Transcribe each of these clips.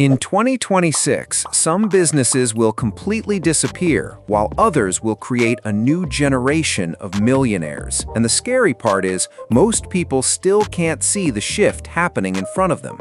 In 2026, some businesses will completely disappear, while others will create a new generation of millionaires. And the scary part is, most people still can't see the shift happening in front of them.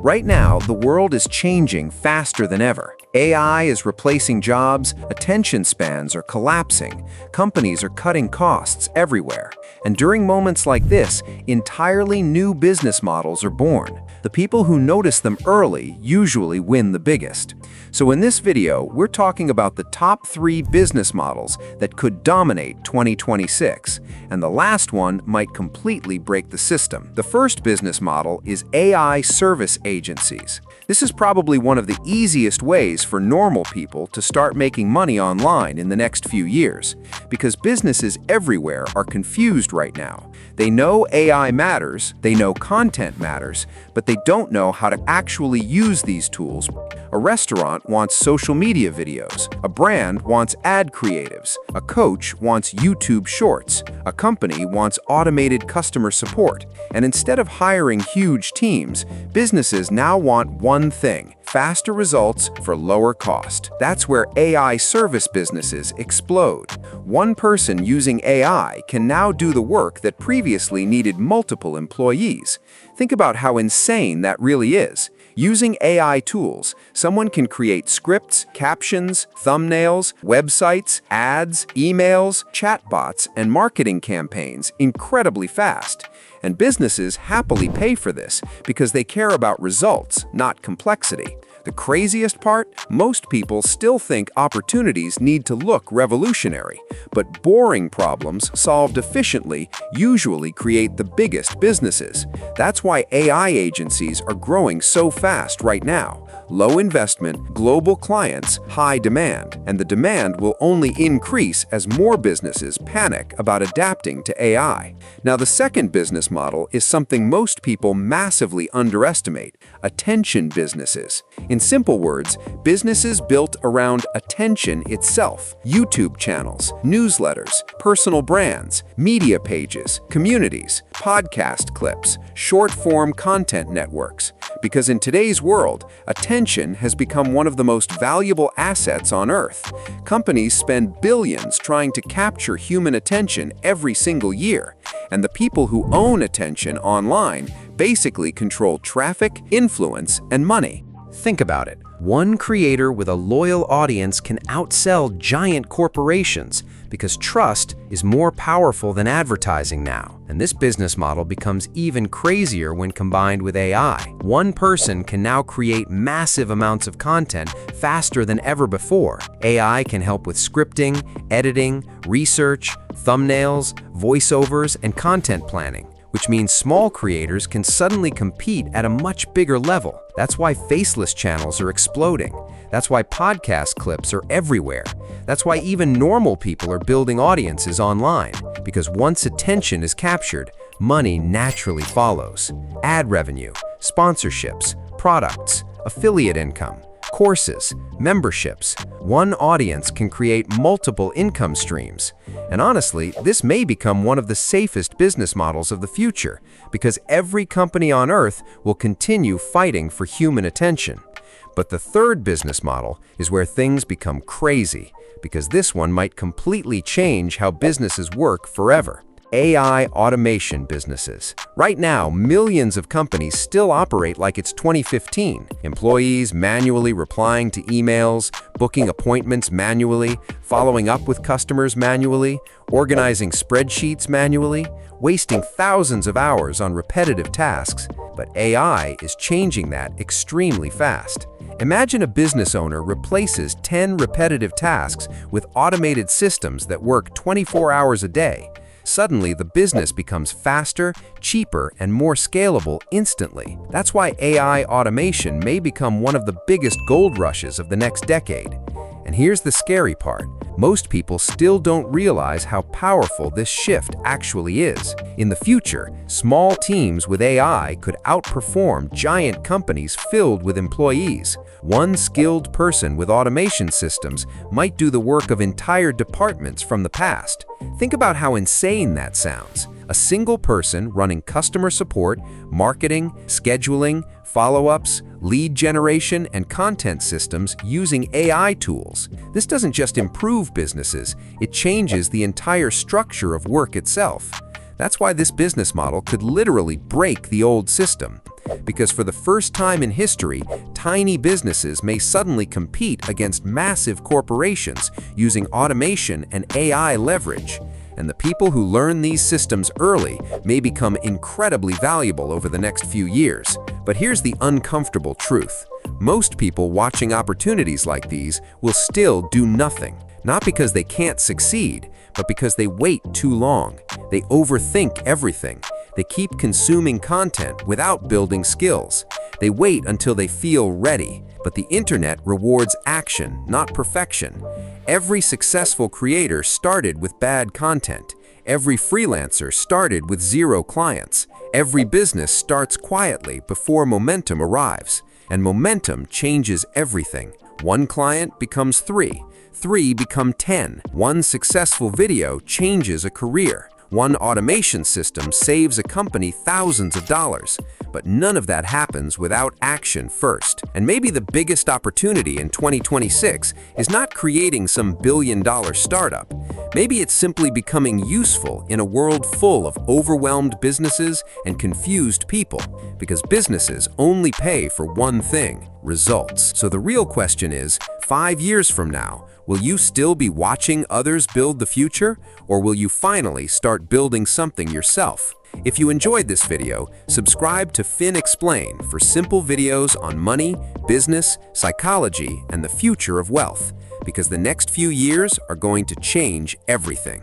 Right now, the world is changing faster than ever. AI is replacing jobs, attention spans are collapsing, companies are cutting costs everywhere. And during moments like this, entirely new business models are born. The people who notice them early usually win the biggest. So in this video, we're talking about the top 3 business models that could dominate 2026, and the last one might completely break the system. The first business model is AI service agencies. This is probably one of the easiest ways for normal people to start making money online in the next few years, because businesses everywhere are confused right now. They know AI matters, they know content matters, but they don't know how to actually use these tools. A restaurant wants social media videos, a brand wants ad creatives, a coach wants YouTube shorts, a company wants automated customer support, and instead of hiring huge teams, businesses now want one thing: faster results for lower cost. That's where AI service businesses explode. One person using AI can now do the work that previously needed multiple employees. Think about how insane that really is. Using AI tools, someone can create scripts, captions, thumbnails, websites, ads, emails, chatbots, and marketing campaigns incredibly fast. And businesses happily pay for this because they care about results, not complexity. The craziest part? Most people still think opportunities need to look revolutionary, but boring problems solved efficiently usually create the biggest businesses. That's why AI agencies are growing so fast right now. Low investment, global clients, high demand, and the demand will only increase as more businesses panic about adapting to AI. Now, the second business model is something most people massively underestimate: attention businesses. In simple words, businesses built around attention itself. YouTube channels, newsletters, personal brands, media pages, communities, podcast clips, short-form content networks. Because in today's world, attention has become one of the most valuable assets on Earth. Companies spend billions trying to capture human attention every single year, and the people who own attention online basically control traffic, influence, and money. Think about it. One creator with a loyal audience can outsell giant corporations because trust is more powerful than advertising now. And this business model becomes even crazier when combined with AI. One person can now create massive amounts of content faster than ever before. AI can help with scripting, editing, research, thumbnails, voiceovers, and content planning, which means small creators can suddenly compete at a much bigger level. That's why faceless channels are exploding. That's why podcast clips are everywhere. That's why even normal people are building audiences online, because once attention is captured, money naturally follows. Ad revenue, sponsorships, products, affiliate income, courses, memberships. One audience can create multiple income streams. And honestly, this may become one of the safest business models of the future, because every company on Earth will continue fighting for human attention. But the third business model is where things become crazy, because this one might completely change how businesses work forever. AI automation businesses. Right now, millions of companies still operate like it's 2015. Employees manually replying to emails, booking appointments manually, following up with customers manually, organizing spreadsheets manually, wasting thousands of hours on repetitive tasks. But AI is changing that extremely fast. Imagine a business owner replaces 10 repetitive tasks with automated systems that work 24 hours a day. Suddenly, the business becomes faster, cheaper, and more scalable instantly. That's why AI automation may become one of the biggest gold rushes of the next decade. And here's the scary part. Most people still don't realize how powerful this shift actually is. In the future, small teams with AI could outperform giant companies filled with employees. One skilled person with automation systems might do the work of entire departments from the past. Think about how insane that sounds. A single person running customer support, marketing, scheduling, follow-ups, lead generation, and content systems using AI tools. This doesn't just improve businesses, it changes the entire structure of work itself. That's why this business model could literally break the old system. Because for the first time in history, tiny businesses may suddenly compete against massive corporations using automation and AI leverage. And the people who learn these systems early may become incredibly valuable over the next few years. But here's the uncomfortable truth. Most people watching opportunities like these will still do nothing. Not because they can't succeed, but because they wait too long. They overthink everything. They keep consuming content without building skills. They wait until they feel ready. But the internet rewards action, not perfection. Every successful creator started with bad content. Every freelancer started with 0 clients. Every business starts quietly before momentum arrives. And momentum changes everything. 1 client becomes 3. 3 become 10. 1 successful video changes a career. 1 automation system saves a company thousands of dollars. But none of that happens without action first. And maybe the biggest opportunity in 2026 is not creating some billion-dollar startup. Maybe it's simply becoming useful in a world full of overwhelmed businesses and confused people. Because businesses only pay for one thing: results. So the real question is, 5 years from now, will you still be watching others build the future, or will you finally start building something yourself? If you enjoyed this video, subscribe to Fin Explain for simple videos on money, business, psychology, and the future of wealth, because the next few years are going to change everything.